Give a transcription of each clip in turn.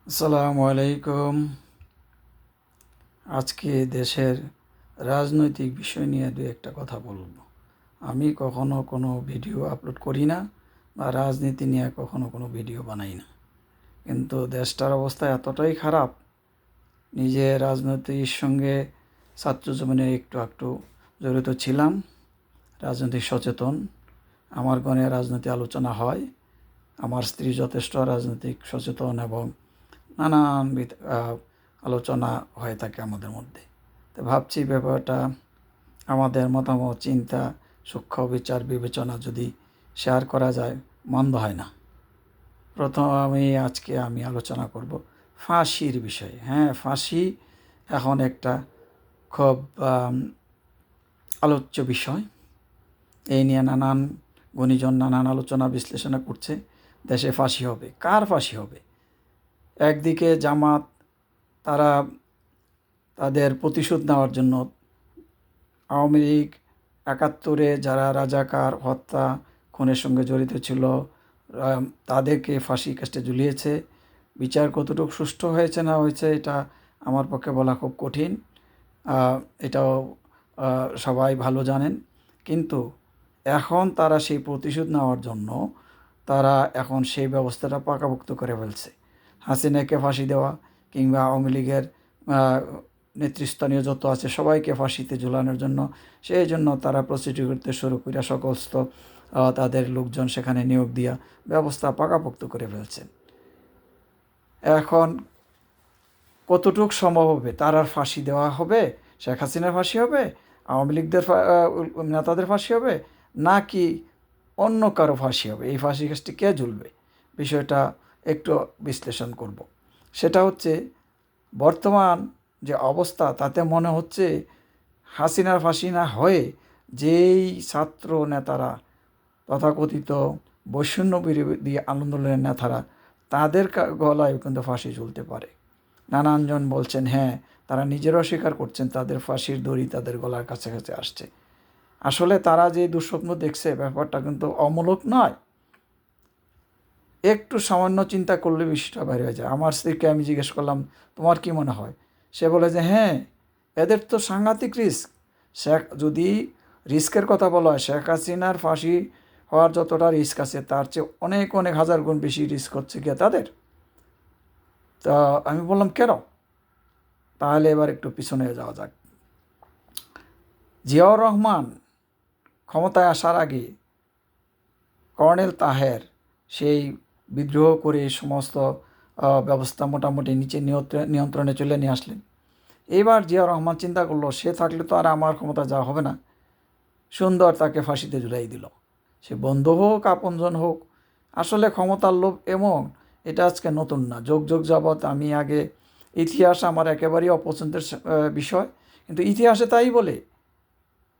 আসসালামু আলাইকুম। আজকে দেশের রাজনৈতিক বিষয় নিয়ে দু একটা কথা বলবো। আমি কখনো কোনো ভিডিও আপলোড করি না বা রাজনীতি নিয়ে কখনো কোনো ভিডিও বানাই না, কিন্তু দেশটার অবস্থা এতটাই খারাপ। নিজে রাজনীতির সঙ্গে ছাত্র জীবনে একটু একটু জড়িত ছিলাম, রাজনৈতিক সচেতন। আমার গণে রাজনীতি আলোচনা হয়। আমার স্ত্রী যথেষ্ট রাজনৈতিক সচেতন এবং নানানবিধ আলোচনা হয়ে থাকে আমাদের মধ্যে। তো ভাবছি ব্যাপারটা আমাদের মতামত, চিন্তা, সূক্ষ্ম বিচার বিবেচনা যদি শেয়ার করা যায়, মন্দ হয় না। প্রথম আজকে আমি আলোচনা করব ফাঁসির বিষয়ে। হ্যাঁ, ফাঁসি এখন একটা খুব আলোচ্য বিষয়। এই নিয়ে নানান গুণীজন নানান আলোচনা বিশ্লেষণা করছে। দেশে ফাঁসি হবে, কার ফাঁসি হবে? একদিকে জামাত, তারা তাদের প্রতিশোধ নেওয়ার জন্য আওয়ামী লীগ ৭১-এ যারা রাজাকার হত্যা খুনের সঙ্গে জড়িত ছিল, তাদেরকে ফাঁসি কাস্টে ঝুলিয়েছে। বিচার কতটুকু সুষ্ঠু হয়েছে না হয়েছে এটা আমার পক্ষে বলা খুব কঠিন। এটাও সবাই ভালো জানেন। কিন্তু এখন তারা সেই প্রতিশোধ নেওয়ার জন্য তারা এখন সেই ব্যবস্থাটা পাকাপোক্ত করে ফেলছে। হাসিনাকে ফাঁসি দেওয়া কিংবা আওয়ামী লীগের নেতৃস্থানীয় যত আছে সবাইকে ফাঁসিতে ঝুলানোর জন্য, সেই জন্য তারা প্রস্তুতি করতে শুরু করে সকস্ত তাদের লোকজন সেখানে নিয়োগ দিয়া ব্যবস্থা পাকাপোক্ত করে ফেলছেন। এখন কতটুক সম্ভব হবে তার আর ফাঁসি দেওয়া হবে? শেখ হাসিনার ফাঁসি হবে, আওয়ামী লীগদের নেতাদের ফাঁসি হবে, নাকি অন্য কারো ফাঁসি হবে? এই ফাঁসি কাজটি কে ঝুলবে? বিষয়টা একটু বিশ্লেষণ করব। সেটা হচ্ছে, বর্তমান যে অবস্থা তাতে মনে হচ্ছে হাসিনার ফাঁসি না হয়ে যেই ছাত্র নেতারা, তথাকথিত বৈষম্য বিরোধী আন্দোলনের নেতারা, তাদের গলায় কিন্তু ফাঁসি ঝুলতে পারে। নানানজন বলছেন, হ্যাঁ, তারা নিজেরাও স্বীকার করছেন তাদের ফাঁসির দড়ি তাদের গলার কাছাকাছি আসছে। আসলে তারা যে দুঃস্বপ্ন দেখছে, ব্যাপারটা কিন্তু অমূলক নয়। একটু সামান্য চিন্তা করলে বিষয়টা বাইরে হয়ে যায়। আমার স্ত্রীকে আমি জিজ্ঞেস করলাম, তোমার কি মনে হয়? সে বলে যে হ্যাঁ, এদের তো সাংঘাতিক রিস্ক। যদি রিস্কের কথা বলা হয়, শেখ হাসিনার ফাঁসি হওয়ার যতটা রিস্ক আছে তার চেয়ে অনেক অনেক হাজার গুণ বেশি রিস্ক হচ্ছে গিয়ে তাদের। তা আমি বললাম, কেন? তাহলে এবার একটু পিছনে যাওয়া যাক। জিয়াউর রহমান ক্ষমতায় আসার আগে কর্নেল তাহের সেই বিদ্রোহ করে সমস্ত ব্যবস্থা মোটামুটি নিচে নিয়ন্ত্রণে চলে নিয়ে আসলেন। এবার জিয়াউর রহমান চিন্তা করলো, সে থাকলে তো আর আমার ক্ষমতা যাওয়া হবে না। সুন্দর তাকে ফাঁসিতে ঝুলাই দিল। সে বন্ধু হোক আপনজন হোক, আসলে ক্ষমতার লোভ এমন, এটা আজকে নতুন না। যোগ যোগ যাবৎ আমি আগে, ইতিহাস আমার একেবারেই অপছন্দের বিষয়, কিন্তু ইতিহাসে তাই বলে,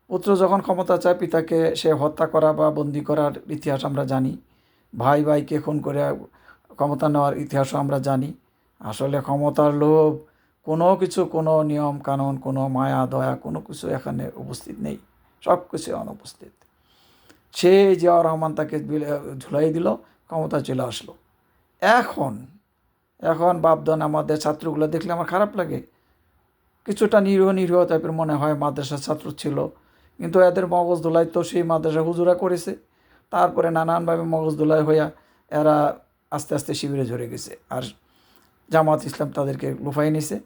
পুত্র যখন ক্ষমতা চায় পিতাকে সে হত্যা করা বা বন্দি করার ইতিহাস আমরা জানি। ভাই ভাইকে খুন করে ক্ষমতা নেওয়ার ইতিহাসও আমরা জানি। আসলে ক্ষমতার লোভ, কোনো কিছু, কোনো নিয়ম কানুন, কোনো মায়া দয়া, কোনো কিছু এখানে উপস্থিত নেই। সব কিছু অনুপস্থিত। সে জিয়াউর রহমান তাকে ঝুলাই দিল, ক্ষমতা চলে আসলো। এখন এখন বাপদান আমাদের ছাত্রগুলো দেখলে আমার খারাপ লাগে। কিছুটা নিরীহ নিরীহ টাইপের মনে হয়, মাদ্রাসার ছাত্র ছিল, কিন্তু এদের মগজ ধোলাই তো সেই মাদ্রাসা হুজুরা করেছে। তারপরে নানানভাবে মগজ ধোলাই হইয়া এরা আস্তে আস্তে শিবিরে ঝরে গেছে, আর জামাত ইসলাম তাদেরকে লুফাই নিছে।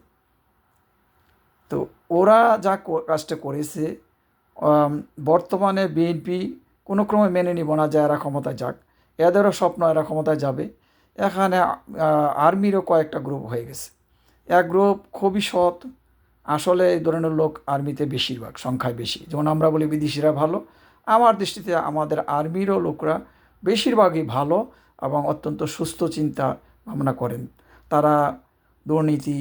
তো ওরা যা কাজটা করেছে, বর্তমানে বিএনপি কোনো ক্রমে মেনে নিব না যে এরা ক্ষমতায় যাক। এদেরও স্বপ্ন এরা ক্ষমতায় যাবে। এখানে আর্মিরও কয়েকটা গ্রুপ হয়ে গেছে। এক গ্রুপ খুবই সৎ, আসলে এই ধরনের লোক আর্মিতে বেশিরভাগ সংখ্যায় বেশি। যেমন আমরা বলি বিদেশিরা ভালো, আমার দৃষ্টিতে আমাদের আর্মিরও লোকরা বেশিরভাগই ভালো এবং অত্যন্ত সুস্থ চিন্তা ভাবনা করেন। তারা দুর্নীতি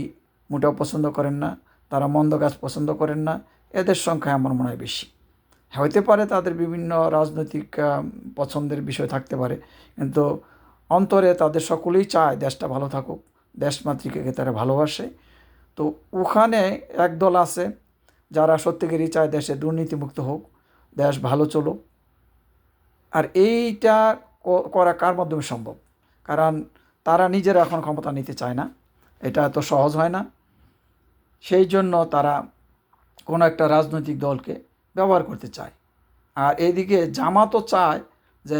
মোটেও পছন্দ করেন না, তারা মন্দ কাজ পছন্দ করেন না। এদের সংখ্যা আমার মনে হয় বেশি। হইতে পারে তাদের বিভিন্ন রাজনৈতিক পছন্দের বিষয় থাকতে পারে, কিন্তু অন্তরে তাদের সকলেই চায় দেশটা ভালো থাকুক, দেশমাতৃকাকে তারা ভালোবাসে। তো ওখানে একদল আছে যারা সত্যিকারই চায় দেশে দুর্নীতিমুক্ত হোক, দেশ ভালো চলুক। আর এইটা করা কার মাধ্যমে সম্ভব? কারণ তারা নিজেরা এখন ক্ষমতা নিতে চায় না। এটা এত সহজ হয় না। সেই জন্য তারা কোনো একটা রাজনৈতিক দলকে ব্যবহার করতে চায়। আর এদিকে জামাতও চায় যে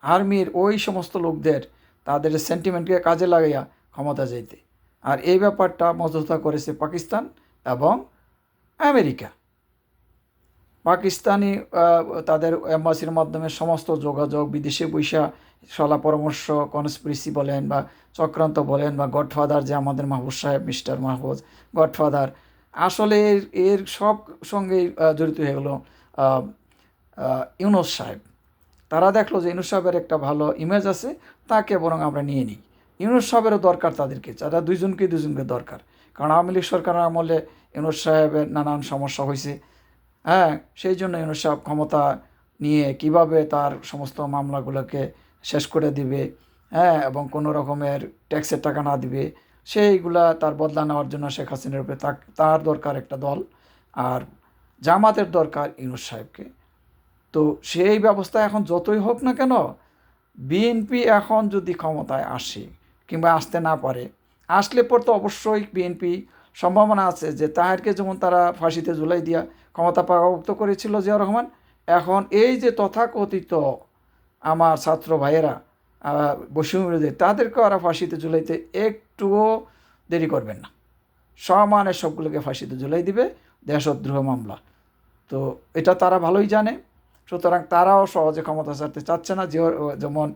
আর্মির ওই সমস্ত লোকদের তাদের সেন্টিমেন্টকে কাজে লাগাইয়া ক্ষমতা যেতে। আর এই ব্যাপারটা মধ্যস্থতা করেছে পাকিস্তান এবং আমেরিকা। পাকিস্তানি তাদের এম্বাসির মাধ্যমে সমস্ত যোগাযোগ, বিদেশে বৈশা সলা পরামর্শ, কনস্পিরেসি বলেন বা চক্রান্ত বলেন বা গডফাদার যে আমাদের মাহফুজ সাহেব, মিস্টার মাহফুজ গডফাদার, আসলে এর সব সঙ্গেই জড়িত হয়ে গেলো ইউনূস সাহেব। তারা দেখলো যে ইউনূস সাহেবের একটা ভালো ইমেজ আছে, তাকে বরং আমরা নিয়ে নিই। ইউনূস সাহেবেরও দরকার তাদেরকে, তারা দুজনকে দরকার। কারণ আওয়ামী লীগ সরকারের আমলে ইউনূস সাহেবের নানান সমস্যা হয়েছে। হ্যাঁ, সেই জন্য ইউনূস সাহেব ক্ষমতা নিয়ে কিভাবে তার সমস্ত মামলাগুলোকে শেষ করে দিবে, হ্যাঁ, এবং কোনো রকমের ট্যাক্সের টাকা না দিবে, সেইগুলা তার বদলা নেওয়ার জন্য শেখ হাসিনার উপরে তার দরকার একটা দল। আর জামাতের দরকার ইউনূস সাহেবকে। তো সেই ব্যবস্থা এখন যতই হোক না কেন, বিএনপি এখন যদি ক্ষমতায় আসে কিংবা আসতে না পারে, আসলে পর তো অবশ্যই বিএনপি সম্ভাবনা আছে যে তাহেরকে যেমন তারা ফাঁসিতে ঝুলাই দিয়া ক্ষমতা পাকাভুক্ত করেছিল জিয়াউর রহমান, এখন এই যে তথাকথিত আমার ছাত্র ভাইয়েরা বৈষম্যবিরোধী, তাদেরকেও ওরা ফাঁসিতে ঝুলাইতে একটুও দেরি করবেন না। সমানে সবগুলোকে ফাঁসিতে ঝুলাই দিবে, দেশদ্রোহ মামলা। তো এটা তারা ভালোই জানে। সুতরাং তারাও সহজে ক্ষমতা ছাড়তে চাচ্ছে না। যেমন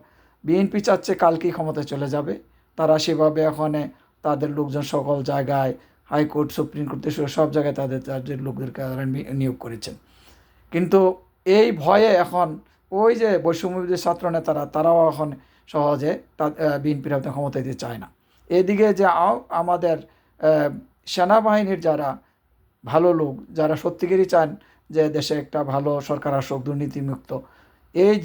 বিএনপি চাচ্ছে কালকেই ক্ষমতায় চলে যাবে, তারা সেভাবে এখন তাদের লোকজন সকল জায়গায়, হাইকোর্ট, সুপ্রিম কোর্ট থেকে সব জায়গায় তাদের লোকদেরকে তারা নিয়োগ করেছেন। কিন্তু এই ভয়ে এখন ওই যে বৈষম্যবিরোধী ছাত্র নেতারা, তারাও এখন সহজে বিএনপির হাতে ক্ষমতা দিতে চায় না। এদিকে যে আমাদের সেনাবাহিনীর যারা ভালো লোক, যারা সত্যিকারই চান যে দেশে একটা ভালো সরকার আসুক, দুর্নীতিমুক্ত, এই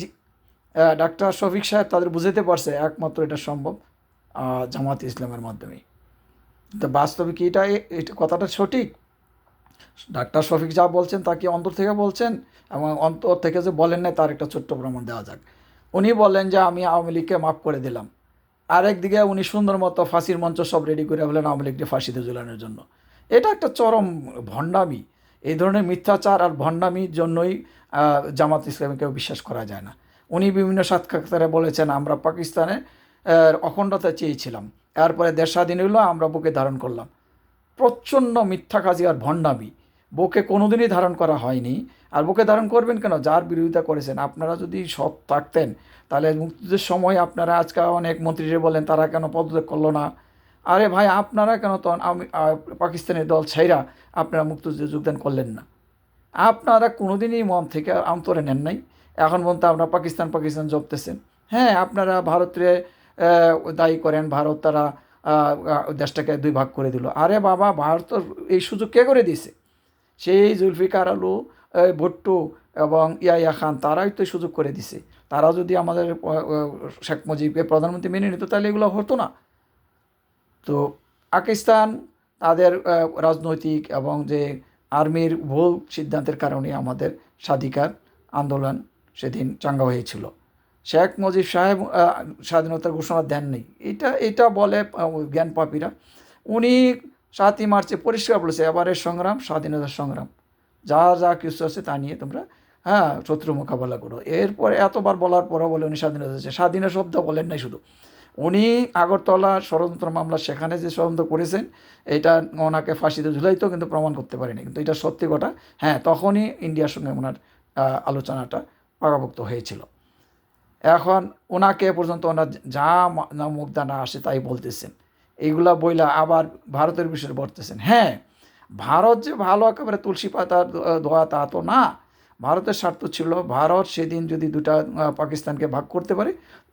ডাক্তার শফিক সাহেব তাদের বুঝাতে পারছে একমাত্র এটা সম্ভব জামাত ইসলামের মাধ্যমেই। তো বাস্তবে কি এটা কথাটা সঠিক? ডাক্তার শফিক যা বলছেন তা কি অন্তর থেকে বলছেন? এবং অন্তর থেকে যে বলেন না তার একটা ছোট্ট প্রমাণ দেওয়া যাক। উনি বলেন যে আমি আওয়ামী লীগকে মাফ করে দিলাম, আরেকদিকে উনি সুন্দর মতো ফাঁসির মঞ্চ সব রেডি করে ফেলেন আওয়ামী লীগকে ফাঁসিতে ঝুলানোর জন্য। এটা একটা চরম ভণ্ডামি। এই ধরনের মিথ্যাচার আর ভণ্ডামির জন্যই জামাত ইসলামীকেও বিশ্বাস করা যায় না। উনি বিভিন্ন সাক্ষাৎকারে বলেছেন আমরা পাকিস্তানে অখণ্ডতা চেয়েছিলাম, এরপরে দেশ স্বাধীন হইলো, আমরা বুকে ধারণ করলাম। প্রচণ্ড মিথ্যাকাজি আর ভণ্ডামি। বুকে কোনোদিনই ধারণ করা হয়নি। আর বুকে ধারণ করবেন কেন? যার বিরোধিতা করেছেন। আপনারা যদি সৎ থাকতেন তাহলে মুক্তিযুদ্ধের সময় আপনারা আজকে অনেক মন্ত্রীরা বলেন তারা কেন পদত্যাগ করলো না। আরে ভাই, আপনারা কেন তখন পাকিস্তানের দল ছাইরা আপনারা মুক্তিযুদ্ধে যোগদান করলেন না? আপনারা কোনোদিনই মন থেকে অন্তরে নেন নাই। এখন পর্যন্ত আপনারা পাকিস্তান জপতেছেন। হ্যাঁ, আপনারা ভারতে দায়ী করেন, ভারত তারা দেশটাকে দুই ভাগ করে দিল। আরে বাবা, ভারত এই সুযোগ কে করে দিয়েছে? সেই জুলফিকার আলী ভুট্টো এবং ইয়াহিয়া খান, তারাই তো সুযোগ করে দিছে। তারা যদি আমাদের শেখ মুজিবকে প্রধানমন্ত্রী মেনে নিত তাহলে এগুলো হতো না। তো পাকিস্তান তাদের রাজনৈতিক এবং যে আর্মির ভুল সিদ্ধান্তের কারণে আমাদের স্বাধিকার আন্দোলন সেদিন চাঙ্গা হয়েছিল। শেখ মুজিব সাহেব স্বাধীনতার ঘোষণা দেননি, এটা বলে জ্ঞান পাপীরা। উনি 7ই মার্চে পরিষ্কার বলেছে এবারের সংগ্রাম স্বাধীনতার সংগ্রাম, যা যা কিছু আছে তা নিয়ে তোমরা শত্রু মোকাবেলা করো। এরপরে এতবার বলার পরও বলে উনি স্বাধীনতা আছে, স্বাধীনের শব্দ বলেন নাই শুধু। উনি আগরতলা ষড়যন্ত্র মামলা সেখানে যে ষড়যন্ত্র করেছেন এটা ওনাকে ফাঁসিতে ঝুলাইতো, কিন্তু প্রমাণ করতে পারেনি, কিন্তু এটা সত্যি কথা। হ্যাঁ, তখনই ইন্ডিয়ার সঙ্গে ওনার আলোচনাটা পাকাভুক্ত হয়েছিল। এখন ওনাকে পর্যন্ত ওনার যা মুগ্ধা না আসে তাই বলতেছেন, এইগুলা বইলা আবার ভারতের বিষয়ে বলতেছেন। হ্যাঁ, ভারত যে ভালো একেবারে তুলসী পাতার ধোয়া তা তো না। ভারতের স্বার্থ ছিল ভারত সেদিন যদি দুটা পাকিস্তানকে ভাগ করতে পারে,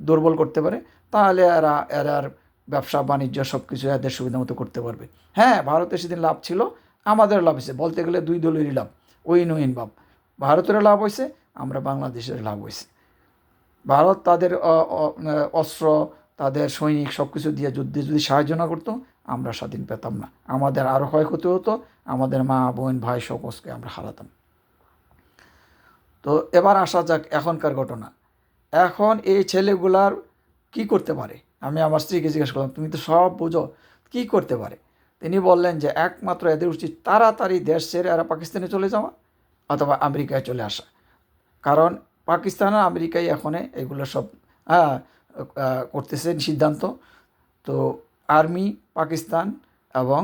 দুর্বল করতে পারে, তাহলে এরার ব্যবসা বাণিজ্য সব কিছু এদের সুবিধা মতো করতে পারবে। হ্যাঁ, ভারতের সেদিন লাভ ছিল, আমাদের লাভ হয়েছে, বলতে গেলে দুই দলেরই লাভ, উইন উইন ভাব। ভারতেরও লাভ হয়েছে, আমরা বাংলাদেশের লাভ হয়েছে। ভারত তাদের অস্ত্র, তাদের সৈনিক সব কিছু দিয়ে যুদ্ধে যদি সাহায্য না করতো, আমরা স্বাধীন পেতাম না, আমাদের আরও ক্ষয়ক্ষতি হতো, আমাদের মা বোন ভাই সকলকে আমরা হারাতাম। তো এবার আসা যাক এখনকার ঘটনা। এখন এই ছেলেগুলার কি করতে পারে? আমি আমার স্ত্রীকে জিজ্ঞেস করলাম, তুমি তো সব বুঝো, কি করতে পারে? তিনি বললেন যে একমাত্র এদের উচিত তাড়াতাড়ি দেশ ছেড়ে এরা পাকিস্তানে চলে যাওয়া অথবা আমেরিকায় চলে আসা। কারণ পাকিস্তান আর আমেরিকাই এখন এগুলো সব করতেছে সিদ্ধান্ত। তো আর্মি, পাকিস্তান এবং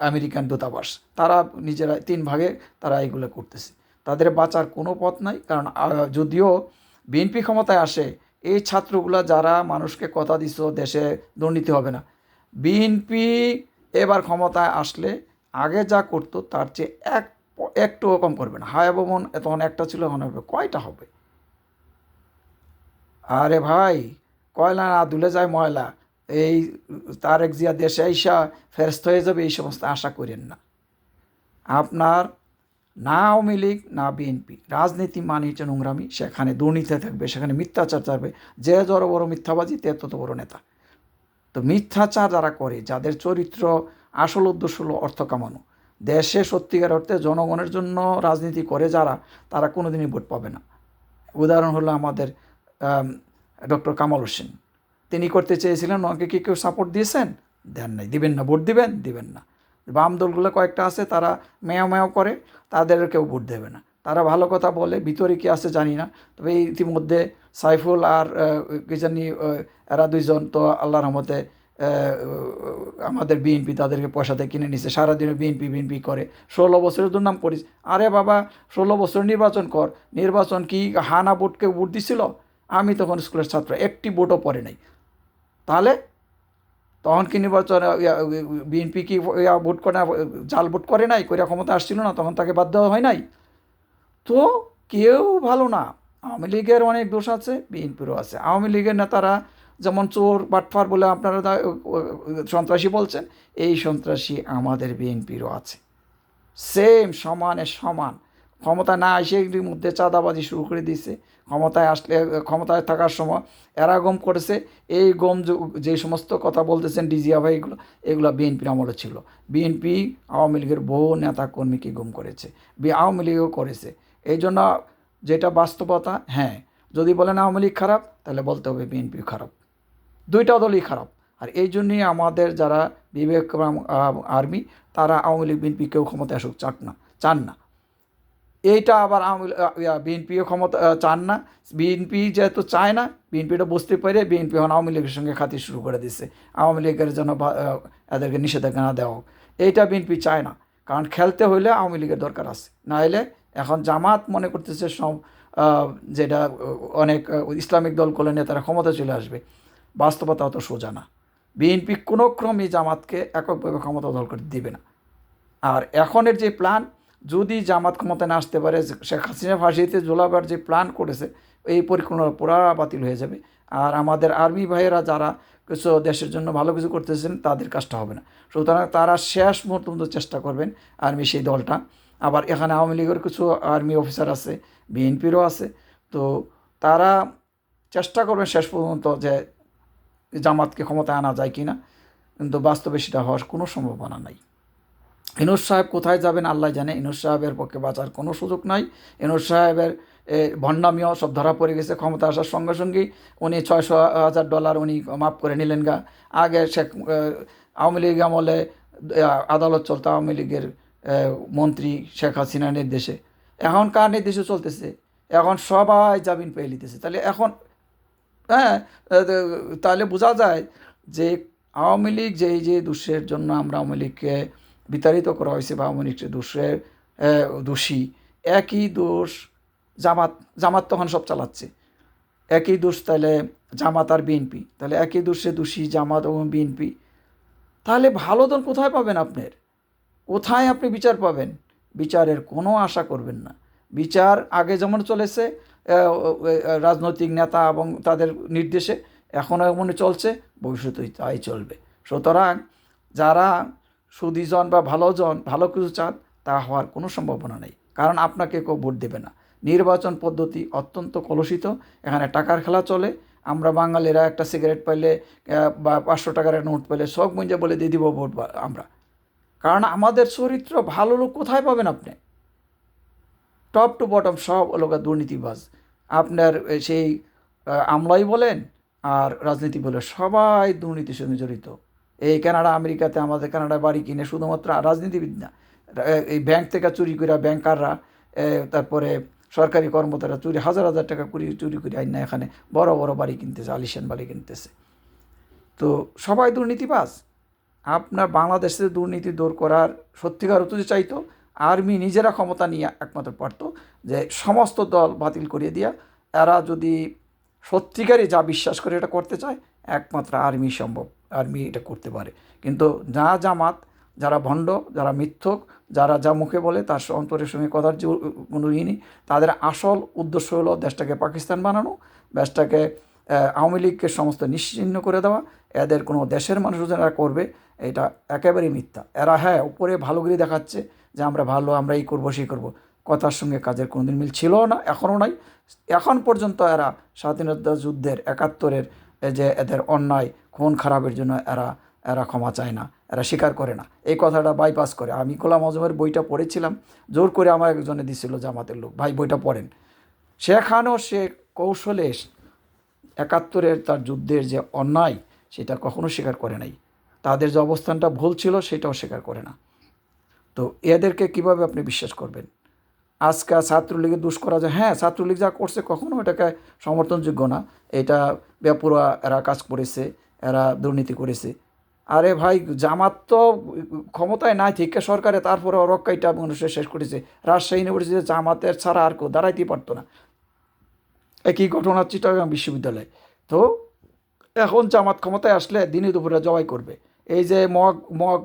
আমেরিকান দূতাবাস, তারা নিজেরা 3 ভাগে তারা এগুলো করতেছে। তাদের বাঁচার কোনো পথ নাই। কারণ যদিও বিএনপি ক্ষমতায় আসে, এই ছাত্রগুলা যারা মানুষকে কথা দিছ দেশে দুর্নীতি হবে না, বিএনপি এবার ক্ষমতায় আসলে আগে যা করতো তার চেয়ে একটুও কম করবে না। হায়া ভবন তখন একটা ছিল, এখন হবে কয়টা হবে? আরে ভাই, কয়লা না ধুলে যায় ময়লা। এই তারেক জিয়া দেশে আইসা ফেরস্ত হয়ে যাবে এই সমস্ত আশা করেন না। আপনার না আওয়ামী লীগ না বিএনপি, রাজনীতি মানে হচ্ছে নোংরামি। সেখানে দুর্নীতি থাকবে, সেখানে মিথ্যাচার থাকবে। যে যত বড় মিথ্যাবাজি তে তত বড় নেতা। তো মিথ্যাচার যারা করে, যাদের চরিত্র আসল উদ্দেশ্য হলো অর্থ কামানো, দেশে সত্যিকার অর্থে জনগণের জন্য রাজনীতি করে যারা, তারা কোনোদিনই ভোট পাবে না। উদাহরণ হলো আমাদের ডক্টর কামাল হোসেন। তিনি করতে চেয়েছিলেন, ওনাকে কি কেউ সাপোর্ট দিয়েছেন? দেন নাই। দিবেন না। ভোট দিবেন? দিবেন না। বাম দলগুলো কয়েকটা আছে, তারা ম্যাও ম্যাও করে, তাদের কেউ ভোট দেবে না। তারা ভালো কথা বলে, ভিতরে কি আছে জানি না। তবে ইতিমধ্যে সাইফুল আর কি জানি এরা দুইজন তো আল্লাহর রহমতে আমাদের বিএনপি তাদেরকে পয়সাতে কিনে নিছে। সারাদিনে বিএনপি বিএনপি করে। 16 বছরের দুর্নাম করিস। আরে বাবা, 16 বছর নির্বাচন কর। নির্বাচন কি হানা ভোটকে ভোট দিছিল? আমি তখন স্কুলের ছাত্র, একটি ভোটও পড়ে নাই। তাহলে তখন কি নির্বাচন বিএনপি কি ভোট করে না, জাল ভোট করে নাই, করে ক্ষমতা আসছিল না, তখন তাকে বাদ দেওয়া হয় নাই? তো কেউ ভালো না। আওয়ামী লীগের অনেক দোষ আছে, বিএনপিরও আছে। আওয়ামী লীগের নেতারা যেমন চোর বাটফার বলে আপনারা সন্ত্রাসী বলছেন, এই সন্ত্রাসী আমাদের বিএনপিরও আছে। সেম, সমানে সমান। ক্ষমতা না এসে এর মধ্যে চাঁদাবাজি শুরু করে দিয়েছে। ক্ষমতায় আসলে, ক্ষমতায় থাকার সময় এরা গম করেছে। এই গম যে সমস্ত কথা বলতেছেন ডিজিয়া ভাই, এগুলো বিএনপির আমলে ছিল। বিএনপি আওয়ামী লীগের বহু নেতা কর্মীকে গম করেছে, আওয়ামী লীগও করেছে। এই জন্য যেটা বাস্তবতা, হ্যাঁ, যদি বলেন আওয়ামী লীগ খারাপ, তাহলে বলতে হবে বিএনপি খারাপ। দুইটা দলই খারাপ। আর এই জন্যই আমাদের যারা বিবেক আর্মি, তারা আওয়ামী লীগ বিএনপি কেউ ক্ষমতায় আসুক চান না। এইটা আবার বিএনপিও ক্ষমতা চান না। বিএনপি যেহেতু চায় না, বিএনপিটা বুঝতে পারে, বিএনপি এখন আওয়ামী লীগের সঙ্গে খাতির শুরু করে দিচ্ছে। আওয়ামী লীগের জন্য এদেরকে নিষেধাজ্ঞা না দেওয়া হোক, এইটা বিএনপি চায় না। কারণ খেলতে হইলে আওয়ামী লীগের দরকার আছে। না হলে এখন জামাত মনে করতেছে সব যেটা অনেক ইসলামিক দল করলে নেতারা ক্ষমতা চলে আসবে। বাস্তবতা অত সোজা না। বিএনপি কোনো ক্রমেই জামাতকে এককভাবে ক্ষমতা দল করে দিবে না। আর এখনের যে প্ল্যান, যদি জামাত ক্ষমতায় না আসতে পারে, শেখ হাসিনা ফাঁসিতে ঝোলাবার যে প্ল্যান করেছে, এই পরিকল্পনা পুরা বাতিল হয়ে যাবে। আর আমাদের আর্মি ভাইয়েরা যারা কিছু দেশের জন্য ভালো কিছু করতেছেন, তাদের কাজটা হবে না। সুতরাং তারা শেষ মুহূর্ত চেষ্টা করবেন, আর্মি সেই দলটা। আবার এখানে আওয়ামী লীগের কিছু আর্মি অফিসার আছে, বিএনপিরও আছে। তো তারা চেষ্টা করবেন শেষ পর্যন্ত যে জামাতকে ক্ষমতায় আনা যায় কি না। কিন্তু বাস্তবে সেটা হওয়ার কোনো সম্ভাবনা নাই। ইনুস সাহেব কোথায় যাবেন আল্লাহ জানে। ইনুস সাহেবের পক্ষে বাঁচার কোনো সুযোগ নাই। ইনুস সাহেবের ভণ্ডামিও সব ধরা পড়ে গেছে। ক্ষমতা আসার সঙ্গে সঙ্গেই উনি $600,000 উনি মাফ করে নিলেন গা। আগে আওয়ামী লীগ আমলে আদালত চলতো আওয়ামী লীগের মন্ত্রী শেখ হাসিনার নির্দেশে। এখন কার নির্দেশে চলতেছে? এখন সবাই জামিন পেয়ে নিতেছে। তাহলে এখন, হ্যাঁ, তাহলে বোঝা যায় যে আওয়ামী লীগ যে দোষের জন্য আমরা আওয়ামী লীগকে বিতাড়িত করা হয়েছে, বা আওয়ামী লীগ দোষী, একই দোষ জামাত তখন সব চালাচ্ছে। একই দোষ তাহলে জামাত আর বিএনপি, তাহলে একই দোষে দোষী জামাত এবং বিএনপি। তাহলে ভালো দল কোথায় পাবেন? কোথায় আপনি বিচার পাবেন? বিচারের কোনো আশা করবেন না। বিচার আগে যেমন চলেছে রাজনৈতিক নেতা এবং তাদের নির্দেশে, এখনও এমনই চলছে, ভবিষ্যতে তাই চলবে। সুতরাং যারা সুদীজন বা ভালো কিছু চান, তা হওয়ার কোনো সম্ভাবনা নেই। কারণ আপনাকে কেউ ভোট দেবে না। নির্বাচন পদ্ধতি অত্যন্ত কলুষিত। এখানে টাকার খেলা চলে। আমরা বাঙালিরা একটা সিগারেট পাইলে বা 500 টাকার নোট পেলে সব মুঞ্জে বলে দিয়ে দিব ভোট আমরা। কারণ আমাদের চরিত্র ভালো লোক কোথায় পাবেন আপনি? টপ টু বটম সব লোক দুর্নীতিবাজ। আপনার সেই আমলাই বলেন আর রাজনীতি বলে সবাই দুর্নীতির সঙ্গে জড়িত। এই কানাডা আমেরিকাতে আমাদের কানাডায় বাড়ি কিনে শুধুমাত্র রাজনীতিবিদ না, এই ব্যাংক থেকে চুরি করে ব্যাংকাররা, তারপরে সরকারি কর্মচারীরা চুরি হাজার হাজার টাকা চুরি করে আইন না এখানে বড় বড় বাড়ি কিনতেছে, আলিশান বাড়ি কিনতেছে। তো সবাই দুর্নীতিবাজ। আপনার বাংলাদেশে দুর্নীতি দূর করার সত্যিকার অর্থে যদি চাইতো, আর্মি নিজেরা ক্ষমতা নিয়ে একমাত্র পারত যে সমস্ত দল বাতিল করিয়ে দিয়া, এরা যদি সত্যিকারই যা বিশ্বাস করে এটা করতে চায়, একমাত্র আর্মি সম্ভব, আর্মি এটা করতে পারে। কিন্তু যা জামাত, যারা ভণ্ড, যারা মিথ্যক, যারা যা মুখে বলে তার অন্তরের সঙ্গে কথার যে কোনো ই নেই, তাদের আসল উদ্দেশ্য হলো দেশটাকে পাকিস্তান বানানো, দেশটাকে আওয়ামী লীগকে সমস্ত নিশ্চিহ্ন করে দেওয়া। এদের কোনো দেশের মানুষ যারা করবে, এটা একেবারেই মিথ্যা। এরা হ্যাঁ উপরে ভালোগিরি দেখাচ্ছে যে আমরা ভালো, আমরা এই করবো সেই করবো, কথার সঙ্গে কাজের কোনোদিন মিল ছিল না, এখনও নাই। এখন পর্যন্ত এরা স্বাধীনতা যুদ্ধের ৭১-এর যে এদের অন্যায় খুন খারাপের জন্য এরা এরা ক্ষমা চায় না, এরা স্বীকার করে না, এই কথাটা বাইপাস করে। আমি গোলাম আজমের বইটা পড়েছিলাম, জোর করে আমার একজনে দিছিল জামাতের লোক, ভাই বইটা পড়েন। সেখানেও সে কৌশলে ৭১-এর তার যুদ্ধের যে অন্যায় সেটা কখনো স্বীকার করে নাই, তাদের যে অবস্থানটা ভুল ছিল সেটাও স্বীকার করে না। তো এদেরকে কিভাবে আপনি বিশ্বাস করবেন? আজকে ছাত্রলীগের দোষ করা যায়, হ্যাঁ ছাত্রলীগ যা করছে কখনো এটাকে সমর্থনযোগ্য না, এটা বেপরোয়া এরা কাজ করেছে, এরা দুর্নীতি করেছে। আরে ভাই জামাত তো ক্ষমতায় নাই ঠিক সরকারে, তারপরে রক্ষাইটা মানুষের শেষ করেছে। রাজশাহী ইউনিভার্সিটিতে জামাতের ছাড়া আর কেউ দাঁড়াইতেই পারতো না, একই ঘটনা চিটাগাং বিশ্ববিদ্যালয়। তো এখন জামাত ক্ষমতায় আসলে দিনে দুপুরে জবাই করবে। এই যে মগ মগ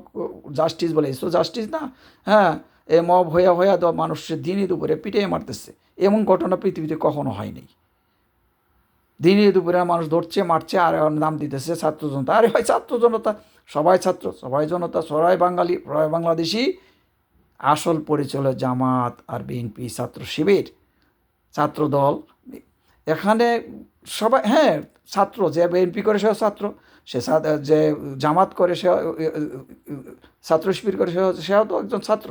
জাস্টিস বলে, সো জাস্টিস না, হ্যাঁ এই মব হইয়া হইয়া দেওয়া মানুষের দিনে দুপুরে পিটিয়ে মারতেছে, এমন ঘটনা পৃথিবীতে কখনো হয়নি। দিনে দুপুরে মানুষ ধরছে মারছে আর নাম দিতেছে ছাত্র জনতা। আরে ভাই ছাত্র জনতা, সবাই ছাত্র, সবাই জনতা, সবাই বাঙালি, সবাই বাংলাদেশি। আসল পরিচয় জামাত আর বিএনপি, ছাত্র শিবির, ছাত্র দল। এখানে সবাই হ্যাঁ ছাত্র, যে বিএনপি করে সেও ছাত্র, সে যে জামাত করে সে ছাত্র শিবির করে সেও তো একজন ছাত্র।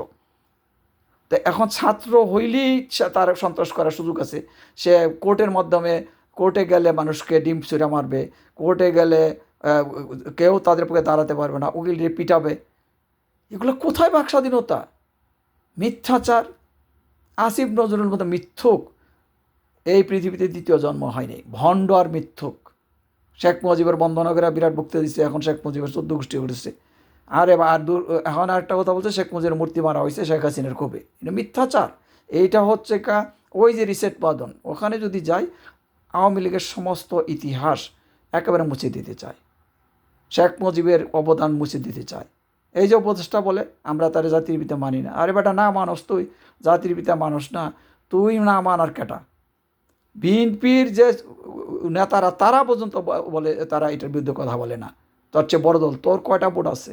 তো এখন ছাত্র হইলেই তার সন্ত্রাস করার সুযোগ আছে। সে কোর্টের মাধ্যমে, কোর্টে গেলে মানুষকে ডিম ছুঁড়ে মারবে, কোর্টে গেলে কেউ তাদের পক্ষে দাঁড়াতে পারবে না, উকিল দিয়ে পিটাবে। এগুলো কোথায় বাক স্বাধীনতা? মিথ্যাচার। আসিফ নজরুলের মতো মিথ্যুক এই পৃথিবীতে দ্বিতীয় জন্ম হয়নি, ভণ্ড আর মিথ্যুক। শেখ মুজিবের বন্দনা করে বিরাট বক্তৃতা দিচ্ছে, এখন শেখ মুজিবের ১৪ গোষ্ঠী উঠেছে। আরে আর এখন আরেকটা কথা বলছে, শেখ মুজিবের মূর্তি মারা হয়েছে শেখ হাসিনার ক্ষোভে, এটা মিথ্যাচার। এইটা হচ্ছে ওই যে রিসেট বাদন, ওখানে যদি যাই আওয়ামী লীগের সমস্ত ইতিহাস একেবারে মুছে দিতে চায়, শেখ মুজিবের অবদান মুছে দিতে চায়। এই যে উপদেষ্টা বলে আমরা তার জাতির পিতা মানি না, আরে বেটা না মানুষ, তুই জাতির পিতা মানুষ না, তুই না মানার কেটা। বিএনপির যে নেতারা তারা পর্যন্ত বলে তারা এটার বিরুদ্ধে কথা বলে না, তোর চেয়ে বড় দল, তোর কয়টা ভোট আছে?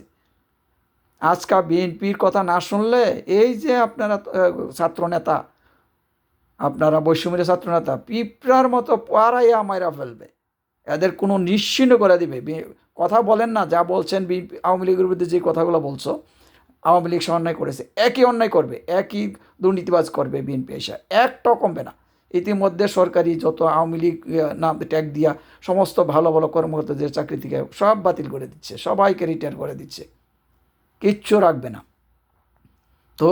আজকাল বিএনপির কথা না শুনলে এই যে আপনারা ছাত্র নেতা, আপনারা বৈষম্যের ছাত্র নেতা পিঁপড়ার মতো পাড়াইয়া মাইরা ফেলবে, এদের কোনো নিশ্চিহ্ন করে দিবে। কথা বলেন না, যা বলছেন বিএনপি আওয়ামী লীগের বিরুদ্ধে যে কথাগুলো বলছো, আওয়ামী লীগ সে অন্যায় করেছে, একই অন্যায় করবে, একই দুর্নীতিবাজ করবে বিএনপি এসে, একটাও কমবে না। ইতিমধ্যে সরকারি যত আওয়ামী লীগ নাম ট্যাগ দিয়া সমস্ত ভালো ভালো কর্মকর্তাদের চাকরি থেকে সব বাতিল করে দিচ্ছে, সবাইকে রিটায়ার করে দিচ্ছে, কিচ্ছু রাখবে না। তো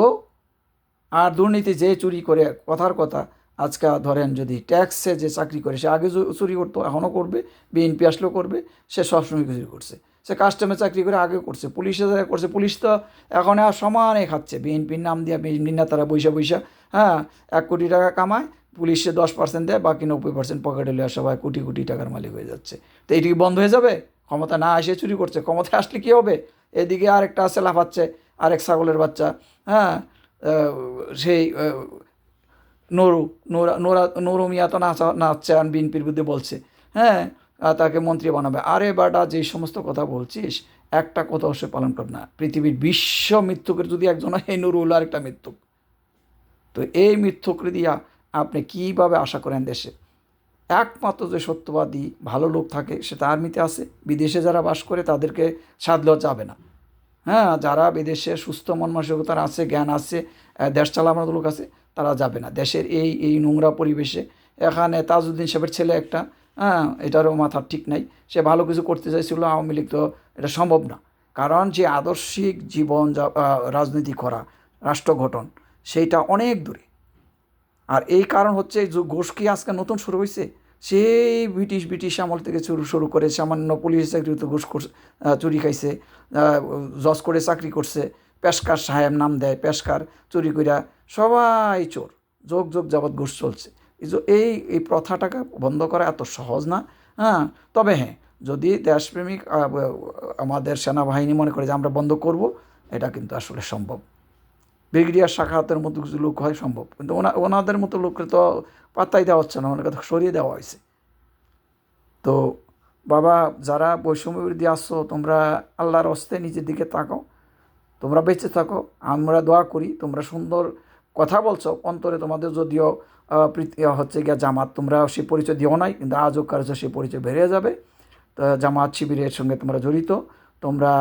আর দুর্নীতি যে চুরি করে, কথার কথা আজকে ধরেন যদি ট্যাক্সে যে চাকরি করে, সে আগে চুরি করতো, এখনও করবে, বিএনপি আসলেও করবে, সে সবসময় চুরি করছে। সে কাস্টমে চাকরি করে আগেও করছে, পুলিশে যারা করছে, পুলিশ তো এখন আর সমানে খাচ্ছে বিএনপির নাম দিয়ে। বিএনপি নেতারা বৈশা বৈশা হ্যাঁ ১ কোটি টাকা কামায়, পুলিশে 10% দেয়, বাকি 90% পকেটে লিয়ে সবাই কোটি কোটি টাকার মালিক হয়ে যাচ্ছে। তো এইটিকে বন্ধ হয়ে যাবে? ক্ষমতা না এসে চুরি করছে, ক্ষমতায় আসলে কী হবে? এদিকে আরেকটা আছে লাফাচ্ছে, আরেক ছাগলের বাচ্চা, হ্যাঁ সেই নুরু নোরা নোরা নুরু মিয়া তো নাচছে আর বিএনপির বিরুদ্ধে বলছে, হ্যাঁ তাকে মন্ত্রী বানাবে। আরে বাটা যেই সমস্ত কথা বলছিস একটা কথা অবশ্যই পালন কর না। পৃথিবীর বিশ্ব মিথ্যুকের যদি একজন হয়, এই নুরুল আরেকটা মিথ্যুক। তো এই মিথ্যুকরে দিয়া আপনি কীভাবে আশা করেন দেশে? একমাত্র যে সত্যবাদী ভালো লোক থাকে সেটা আর্মিতে আছে, বিদেশে যারা বাস করে তাদেরকে সাধলেও যাবে না। হ্যাঁ যারা বিদেশে সুস্থ মন মানসিকতার আছে, জ্ঞান আছে, দেশ চালানোর লোক আছে, তারা যাবে না দেশের এই নোংরা পরিবেশে। এখানে তাজউদ্দিন সাহেবের ছেলে একটা হ্যাঁ, এটারও মাথার ঠিক নাই। সে ভালো কিছু করতে চাইছিল, আওয়ামী লীগ তো এটা সম্ভব না। কারণ যে আদর্শিক জীবন রাজনীতি করা, রাষ্ট্র গঠন, সেইটা অনেক দূরে। আর এই কারণ হচ্ছে যে ঘুষ কি আজকে নতুন শুরু হয়েছে? সেই ব্রিটিশ আমল থেকে শুরু করে সামান্য পুলিশ চাকরিতে ঘুষ চুরি খাইছে, জজ করে চাকরি করছে, পেশকার সাহেব নাম দেয়, পেশকার চুরি কইরা সবাই চোর, যোগ যোগ যাবৎ ঘুষ চলছে। এই এই প্রথাটাকে বন্ধ করা এত সহজ না। হ্যাঁ, তবে হ্যাঁ, যদি দেশপ্রেমিক আমাদের সেনাবাহিনী মনে করে যে আমরা বন্ধ করব, এটা কিন্তু আসলে সম্ভব। ব্রিগেডিয়ার শাখাতের মতো কিছু লোক হয় সম্ভব, কিন্তু ওনাদের মতো লোককে তো পাত্তাই দেওয়া হচ্ছে না, ওনাকে তো সরিয়ে দেওয়া হয়েছে। তো বাবা, যারা বৈষম্য বিরোধী আসছো, তোমরা আল্লাহর হস্তে নিজের দিকে তাকাও, তোমরা বেঁচে থাকো, আমরা দোয়া করি। তোমরা সুন্দর কথা বলছো অন্তরে, তোমাদের যদিও হচ্ছে গিয়া জামাত, তোমরা সে পরিচয় দিও নাই, কিন্তু আজও কার্য সে পরিচয় বেরিয়ে যাবে। তো জামাত শিবিরের সঙ্গে তোমরা জড়িত, তোমরা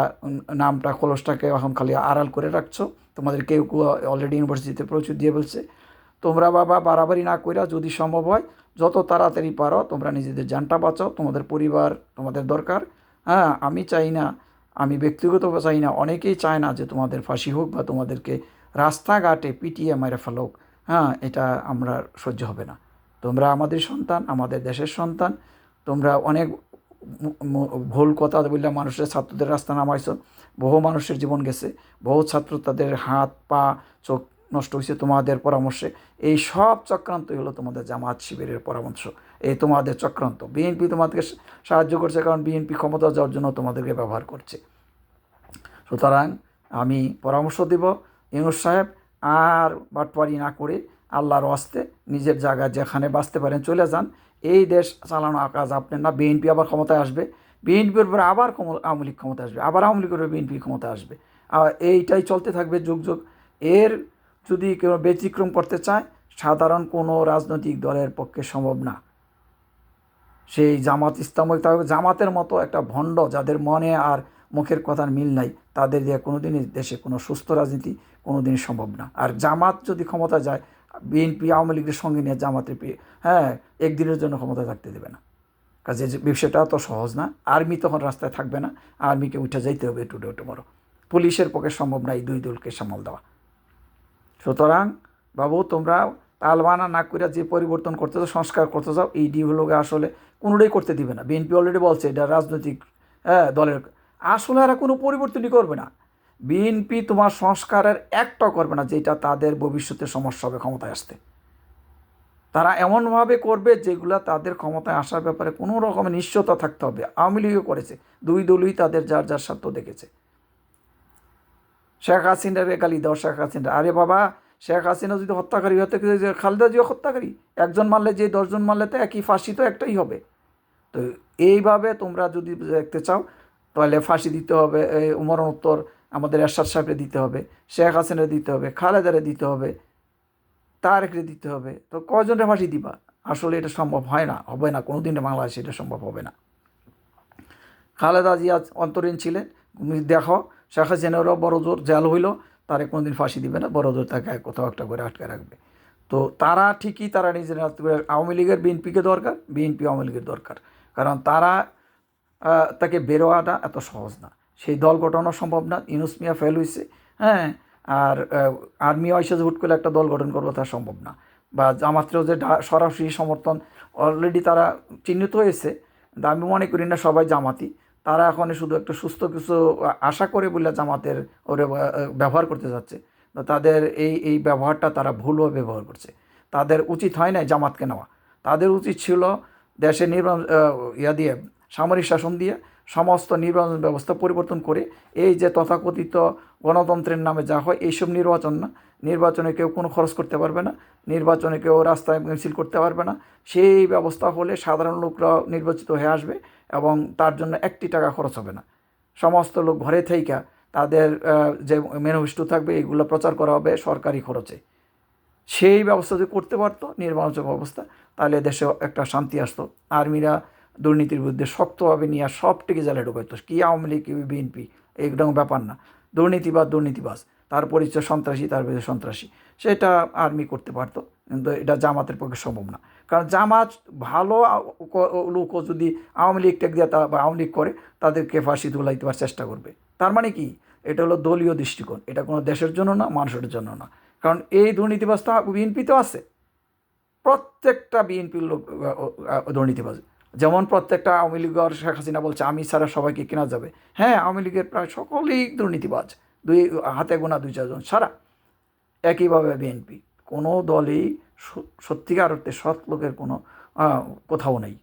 নামটা খোলসটাকে এখন খালি আড়াল করে রাখছো। তোমাদের কেউ কেউ অলরেডি ইউনিভার্সিটিতে প্রচুর দিয়ে বলছে। তোমরা বাবা বাড়াবাড়ি না কইরা যদি সম্ভব হয় যত তাড়াতাড়ি পারো তোমরা নিজেদের জানটা বাঁচাও, তোমাদের পরিবার তোমাদের দরকার। হ্যাঁ, আমি চাই না, আমি ব্যক্তিগতভাবে চাই না, অনেকেই চায় না যে তোমাদের ফাঁসি হোক বা তোমাদেরকে রাস্তাঘাটে পিটিয়ে মেরে ফেলোক। হ্যাঁ, এটা আমরা সহ্য হবে না। তোমরা আমাদের সন্তান, আমাদের দেশের সন্তান। তোমরা অনেক ভুল কথা বললে মানুষের, ছাত্রদের রাস্তা নামাইছো, বহু মানুষের জীবন গেছে, বহু ছাত্র তাদের হাত পা চোখ নষ্ট হয়েছে তোমাদের পরামর্শে। এই সব চক্রান্তই হলো তোমাদের জামাত শিবিরের পরামর্শ, এই তোমাদের চক্রান্ত। বিএনপি তোমাদেরকে সাহায্য করছে, কারণ বিএনপি ক্ষমতা যাওয়ার জন্য তোমাদেরকে ব্যবহার করছে। সুতরাং আমি পরামর্শ দিব, ইউনূস সাহেব আর বাটপারি না করে আল্লাহর ওয়াস্তে নিজের জায়গায় যেখানে বাঁচতে পারেন চলে যান। এই দেশ চালানো কাজ আপনার না। বিএনপি আবার ক্ষমতায় আসবে, বিএনপির উপরে আবার আওয়ামী লীগ ক্ষমতায় আসবে, আবার আওয়ামী লীগের বিএনপি ক্ষমতায় আসবে। এইটাই চলতে থাকবে যুগ যুগ। এর যদি কেউ ব্যতিক্রম করতে চায়, সাধারণ কোনো রাজনৈতিক দলের পক্ষে সম্ভব না। সেই জামাত ইসলামী, জামাতের মতো একটা ভণ্ড যাদের মনে আর মুখের কথার মিল নাই, তাদের দিয়ে কোনোদিনই দেশে কোনো সুস্থ রাজনীতি কোনোদিনই সম্ভব না। আর জামাত যদি ক্ষমতা যায়, বিএনপি আওয়ামী লীগের সঙ্গে নিয়ে জামাতের হ্যাঁ একদিনের জন্য ক্ষমতা থাকতে দেবে না। কাজে বিষয়টা তো সহজ না। আর্মি তখন রাস্তায় থাকবে না, আর্মিকে উঠে যাইতে হবে টুডে টুমরো। পুলিশের পক্ষে সম্ভব না এই দুই দলকে সামাল দেওয়া। সুতরাং বাবু, তোমরা তালবানা না করে যে পরিবর্তন করতে চাও, সংস্কার করতে চাও, এই ডিগুলোকে আসলে কোনোটাই করতে দিবে না। বিএনপি অলরেডি বলছে এটা রাজনৈতিক দলের, আসলে এরা কোনো পরিবর্তনই করবে না। বিএনপি তোমার সংস্কারের একটাও করবে না যেটা তাদের ভবিষ্যতে সমস্যা হবে ক্ষমতায় আসতে। তারা এমনভাবে করবে যেগুলো তাদের ক্ষমতায় আসার ব্যাপারে কোনো রকমের নিশ্চয়তা থাকতে হবে। আওয়ামী লীগও করেছে, দুই দলই তাদের যার যার স্বার্থ দেখেছে। শেখ হাসিনারে গালি দাও, শেখ হাসিনা, আরে বাবা, শেখ হাসিনা যদি হত্যাকারী হতে, খালেদা জিয়া হত্যাকারী, একজন মারলে যে 10জন মারলে তো একই ফাঁসি তো একটাই হবে। তো এইভাবে তোমরা যদি দেখতে চাও তাহলে ফাঁসি দিতে হবে, মরণোত্তর আমাদের এরশাদ সাহেবরে দিতে হবে, শেখ হাসিনারে দিতে হবে, খালেদারে দিতে হবে, তারেকরে দিতে হবে। তো কজনের ফাঁসি দিবা? আসলে এটা সম্ভব হয় না, হবে না, কোনো দিনে বাংলাদেশে এটা সম্ভব হবে না। খালেদা জিয়া অন্তরীণ ছিলেন, দেখো শেখ হাসিনারও বড় জোর জেল হইল, তারে কোনোদিন ফাঁসি দিবে না, বড় জোর তাকে কোথাও একটা করে আটকে রাখবে। তো তারা ঠিকই, তারা নিজেরা, আওয়ামী লীগের বিএনপিকে দরকার, বিএনপি আওয়ামী লীগের দরকার, কারণ তারা তাকে বেরোয়াটা এত সহজ না, সেই দল গঠনও সম্ভব না। ইউনূস মিয়া ফেল হয়েছে। হ্যাঁ, আর আর্মি এসে হুট করে একটা দল গঠন করবো তা সম্ভব না। বা জামাতেরও যে সরাসরি সমর্থন অলরেডি তারা চিহ্নিত হয়েছে, কিন্তু আমি মনে করি না সবাই জামাতি। তারা এখন শুধু একটা সুস্থ কিছু আশা করে বলে জামাতের ওরে ব্যবহার করতে যাচ্ছে। তো তাদের এই ব্যবহারটা তারা ভুলভাবে ব্যবহার করছে। তাদের উচিত হয় না জামাতকে নেওয়া, তাদের উচিত ছিল দেশে দিয়ে সামরিক শাসন দিয়ে সমস্ত নির্বাচন ব্যবস্থা পরিবর্তন করে, এই যে তথাকথিত গণতন্ত্রের নামে যা হয় এইসব নির্বাচন না। নির্বাচনে কেউ কোনো খরচ করতে পারবে না, নির্বাচনে কেউ রাস্তায় মিছিল করতে পারবে না। সেই ব্যবস্থা হলে সাধারণ লোকরা নির্বাচিত হয়ে আসবে এবং তার জন্য একটি টাকা খরচ হবে না। সমস্ত লোক ঘরে থেইকা তাদের যে ম্যানিফেস্টো থাকবে এগুলো প্রচার করা হবে সরকারি খরচে। সেই ব্যবস্থা যদি করতে পারতো নির্বাচন ব্যবস্থা, তাহলে দেশে একটা শান্তি আসতো। আর্মিরা দুর্নীতির বিরুদ্ধে শক্তভাবে নিয়ে সবটিকে জেলে ঢুকাইতো। কি আওয়ামী লীগ, কি বিএনপি, এইরকম ব্যাপার না। দুর্নীতিবাজ দুর্নীতিবাজ, তার পরিচয় সন্ত্রাসী, তার বিরুদ্ধে সন্ত্রাসী, সেটা আর্মি করতে পারতো। কিন্তু এটা জামাতের পক্ষে সম্ভব না। কারণ জামাত ভালো লোকও যদি আওয়ামী লীগ টেক দিয়ে বা আওয়ামী লীগ করে তাদেরকে ফাঁসি তুলাইতে চেষ্টা করবে। তার মানে কি, এটা হলো দলীয় দৃষ্টিকোণ, এটা কোনো দেশের জন্য না, মানুষের জন্য না। কারণ এই দুর্নীতিবাজ তো বিএনপিতেও আছে, প্রত্যেকটা বিএনপির লোক দুর্নীতিবাজ। যেমন প্রত্যেকটা আওয়ামী লীগ আর শেখ হাসিনা বলছে আমি ছাড়া সবাইকে কেনা যাবে। হ্যাঁ, আওয়ামী লীগের প্রায় সকলেই দুর্নীতিবাজ, হাতে গোনা 2-4 জন ছাড়া। একইভাবে বিএনপি, কোনো দলই সত্যিকার অর্থে সৎ লোকের কোনো কোথাও নেই,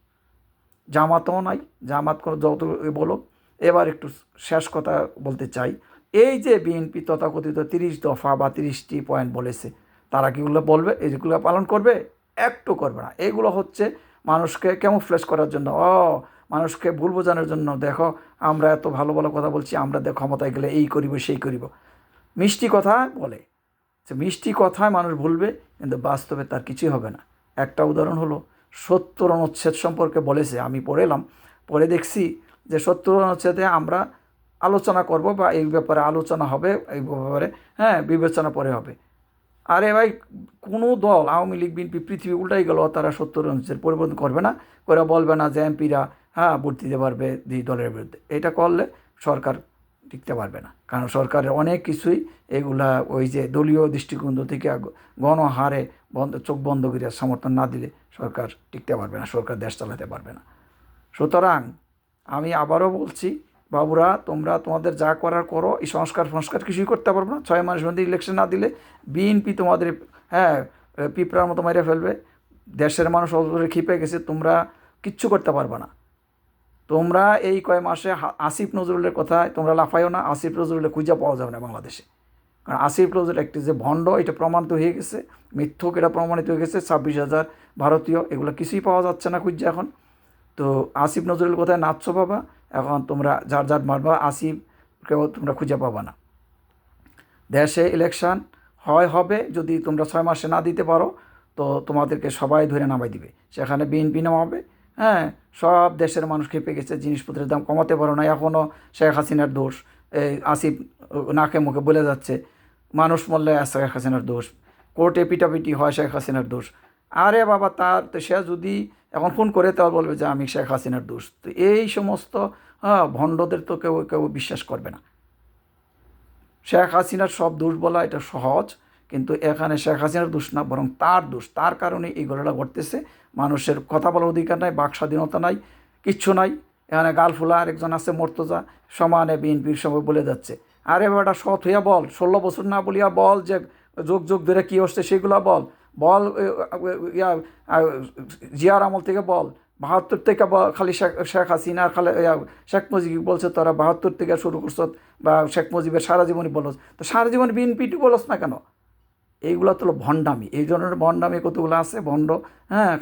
জামাতও নাই। জামাত কোনো যত বলো। এবার একটু শেষ কথা বলতে চাই, এই যে বিএনপি তথাকথিত 30 দফা বা 30টি পয়েন্ট বলেছে, তারা কিগুলো বলবে, এইগুলো পালন করবে? একটু করবে না। এইগুলো হচ্ছে মানুষকে ক্যামোফ্লেজ করার জন্য, মানুষকে ভুল বোঝানোর জন্য। দেখো আমরা এত ভালো ভালো কথা বলছি, আমরা ক্ষমতায় গেলে এই করিব সেই করিব, মিষ্টি কথা বলে। মিষ্টি কথায় মানুষ ভুলবে, কিন্তু বাস্তবে তার কিছুই হবে না। একটা উদাহরণ হলো 70 অনুচ্ছেদ সম্পর্কে বলেছে, আমি পড়ে দেখছি যে 70 অনুচ্ছেদে আমরা আলোচনা করব বা এই ব্যাপারে আলোচনা হবে, এই ব্যাপারে বিবেচনা পরে হবে। আরে ভাই, কোনো দল আওয়ামী লীগ বিএনপি পৃথিবী উল্টাই গেল, তারা 70 অনুচ্ছেদ পরিবর্তন করবে না, করে বলবে না যে এমপিরা ভোট দিতে পারবে দুই দলের বিরুদ্ধে। এটা করলে সরকার টিকতে পারবে না। কারণ সরকারের অনেক কিছুই এগুলা ওই যে দলীয় দৃষ্টিকোণ থেকে গণহারে চোখ বন্ধ করে সমর্থন না দিলে সরকার টিকতে পারবে না, সরকার দেশ চালাতে পারবে না। সুতরাং আমি আবারও বলছি, বাবুরা তোমরা তোমাদের যা করার করো, এই সংস্কার কিছুই করতে পারবে না। 6 মাসের মধ্যে ইলেকশন না দিলে বিএনপি তোমাদের পিঁপড়ার মতো মেরে ফেলবে। দেশের মানুষ অলরেডি ক্ষিপে গেছে, তোমরা কিচ্ছু করতে পারবে না। তোমরা এই কয় মাসে আসিফ নজরুলের কথায় তোমরা লাফাইও না। আসিফ নজরুলের খুঁজে পাওয়া যাবে না বাংলাদেশে। কারণ আসিফ নজরুল একটি যে ভণ্ড, এটা প্রমাণিত হয়ে গেছে, মিথ্যুক এটা প্রমাণিত হয়ে গেছে। 26,000 ভারতীয়, এগুলো কিছুই পাওয়া যাচ্ছে না খুঁজে এখন। তো আসিফ নজরুল কোথায় নাচছো বাবা, এখন তোমরা যার মারবা, আসিফকেও তোমরা খুঁজে পাবা না। দেশে ইলেকশন হবে, যদি তোমরা 6 মাসে না দিতে পারো তো তোমাদেরকে সবাই ধরে নামাই দিবে, সেখানে বিএনপি নামাবে। সব দেশের মানুষ খেপে গেছে, জিনিসপত্রের দাম কমাতে পারো না। এখনও শেখ হাসিনার দোষ, এই আসিফ নাকে মুখে বলে যাচ্ছে, মানুষ মরলে শেখ হাসিনার দোষ, কোর্টে পিটাপিটি হয় শেখ হাসিনার দোষ। আরে বাবা, তার তো সে যদি এখন ফোন করে তাহলে বলবে যে আমি শেখ হাসিনার দোষ। তো এই সমস্ত ভণ্ডদের তো কেউ বিশ্বাস করবে না। শেখ হাসিনার সব দোষ বলা এটা সহজ, কিন্তু এখানে শেখ হাসিনার দোষ না, বরং তার দোষ। তার কারণে এই ঘটনাটা ঘটতেছে। মানুষের কথা বলার অধিকার নাই, বাক স্বাধীনতা নাই, কিচ্ছু নাই। এখানে গালফুলা আরেকজন আছে মর্তজা, সমানে বিএনপির সঙ্গে বলে যাচ্ছে। আরে বেটা, সৎ হইয়া বল, 16 বছর না বলিয়া বল যে যোগ ধরে কী হচ্ছে সেগুলো বল। জিয়ার আমল থেকে বল, 72 থেকে খালি শেখ হাসিনা আর খালি শেখ মুজিব বলছে, তোরা 72 থেকে শুরু করছ, বা শেখ মুজিবের সারা জীবনই বলস, তো সারা জীবন বিএনপিটি বলস না কেন? এইগুলো তো ভণ্ডামি, এই ধরনের ভণ্ডামি কতগুলো আছে ভণ্ড।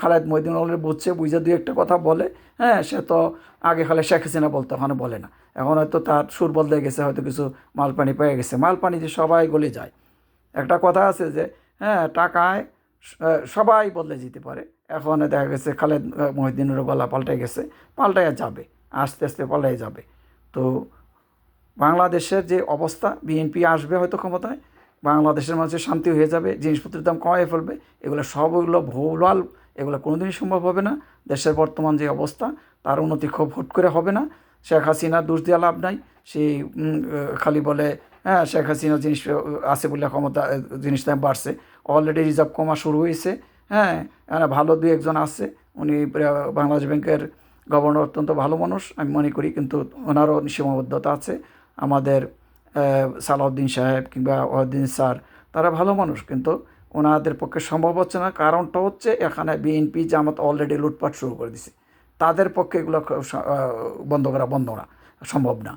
খালেদ মহিউদ্দিন বুঝছে, বুঝে 2-1টা কথা বলে। সে তো আগে খালি শেখ হাসিনা বলতো, ওখানে বলে না। এখন হয়তো তার সুর বদলে গেছে, হয়তো কিছু মালপানি পেয়ে গেছে। মালপানি যে সবাই গলে যায়, একটা কথা আছে যে টাকায় সবাই বদলে যেতে পারে। এখন দেখা গেছে খালেদ মহিউদ্দিনেরও গলা পাল্টাই গেছে, পাল্টাইয়া যাবে, আস্তে আস্তে পাল্টাই যাবে। তো বাংলাদেশের যে অবস্থা, বিএনপি আসবে হয়তো ক্ষমতায়, বাংলাদেশের মাঝে শান্তি হয়ে যাবে, জিনিসপত্রের দাম কমাই ফেলবে। সবগুলো ভুলভাল, এগুলো কোনোদিনই সম্ভব হবে না। দেশের বর্তমান যে অবস্থা, তার উন্নতি খুব হুট করে হবে না। শেখ হাসিনার দোষ দেওয়া লাভ নাই। সেই খালি বলে শেখ হাসিনা জিনিস আছে বলে ক্ষমতা, জিনিস দাম বাড়ছে। অলরেডি রিজার্ভ কমা শুরু হয়েছে। ভালো 2-1 জন আছে, উনি বাংলাদেশ ব্যাংকের গভর্নর, অত্যন্ত ভালো মানুষ আমি মনে করি, কিন্তু ওনারও সীমাবদ্ধতা আছে। আমাদের সালাউদ্দিন সাহেব কিংবা ওয়াহিউদ্দিন স্যার, তারা ভালো মানুষ, কিন্তু ওনাদের পক্ষে সম্ভব হচ্ছে না। কারণটা হচ্ছে এখানে বিএনপি জামাত অলরেডি লুটপাট শুরু করে দিছে, তাদের পক্ষে এগুলো বন্ধ করা সম্ভব না।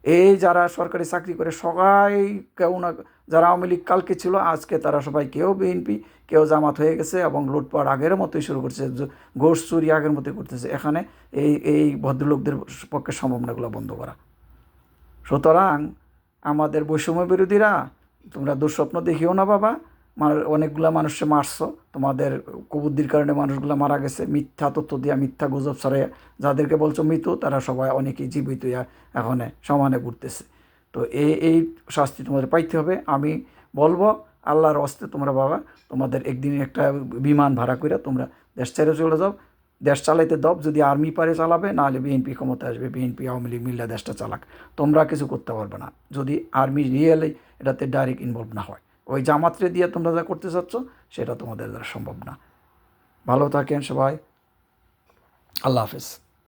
এই যারা সরকারি চাকরি করে সবাই, কেউ না যারা আওয়ামী লীগ কালকে ছিল, আজকে তারা সবাই কেউ বিএনপি কেউ জামাত হয়ে গেছে, এবং লুটপাট আগের মতোই শুরু করছে, ঘোষ চুরি আগের মতোই করতেছে। এখানে এই ভদ্রলোকদের পক্ষে সম্ভব না এগুলো বন্ধ করা। সুতরাং আমাদের বৈষম্য বিরোধীরা, তোমরা দুঃস্বপ্ন দেখিও না বাবা। অনেকগুলো মানুষকে মারছো, তোমাদের কুবুদ্ধির কারণে মানুষগুলো মারা গেছে, মিথ্যা তথ্য দিয়া, মিথ্যা গুজব ছড়াইয়া। যাদেরকে বলছো মৃত, তারা সবাই অনেকেই জীবিত এখন সমানে ঘুরতেছে। তো এই শাস্তি তোমাদের পাইতে হবে। আমি বলবো, আল্লাহর হস্তে তোমরা বাবা তোমাদের একদিন একটা বিমান ভাড়া করে তোমরা দেশ ছেড়ে চলে যাও, দেশ চালাইতে দাও, যদি আর্মি পারে চালাবে, নাহলে বিএনপি ক্ষমতা আসবে, বিএনপি আওয়ামী লীগ মিল্লা দেশটা চালাক, তোমরা কিছু করতে পারবে না যদি আর্মি রিয়েলি এটাতে ডাইরেক্ট ইনভলভ না হয়। ওই জামাতরে দিয়ে তোমরা যা করতে চাচ্ছ সেটা তোমাদের দ্বারা সম্ভব না। ভালো থাকেন সবাই, আল্লাহ হাফেজ।